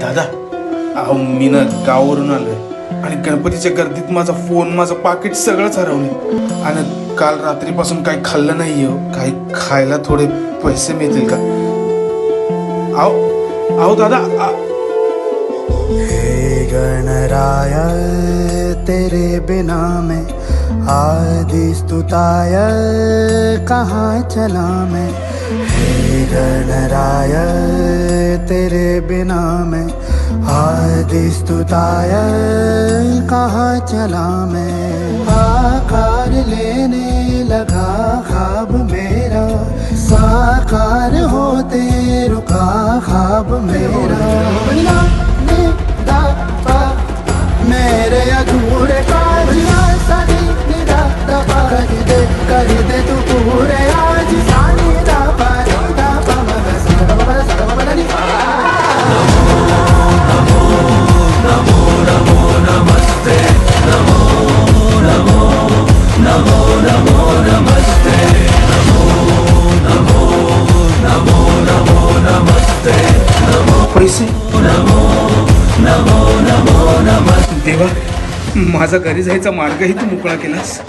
दादा, अहो मी ना गावावरून आलोय आणि गणपतीच्या गर्दीत माझा फोन, माझं पाकिट सगळंच हरवलं आणि काल रात्रीपासून काही खाल्लं नाही हो. काही खायला थोडे पैसे मिळतील का? अहो दादा. हे गणराय तेरे बिना मैं आदि स्तुताय कहाँ चला मैं। हे गणराय तेरे बिना मैं आदि स्तुताय कहाँ चला मैं। आकार लेने लगा ख्वाब मेरा, साकार होते रुका ख्वाब मेरा। मेरे अधूरे काज सानी निदा दबा कर दे तू पूरे आज। सानी दा पा दा पा मगा सा दा नी। नमो नमो नमस्ते, नमो नमो नमो नमो नमस्ते, नमो नमो नमो नमो नमस्ते, नमो पैसे नमो नमो नमो नमस्ते। देवा, माझा घरी जायचा मार्गही तू मोकळा केलास.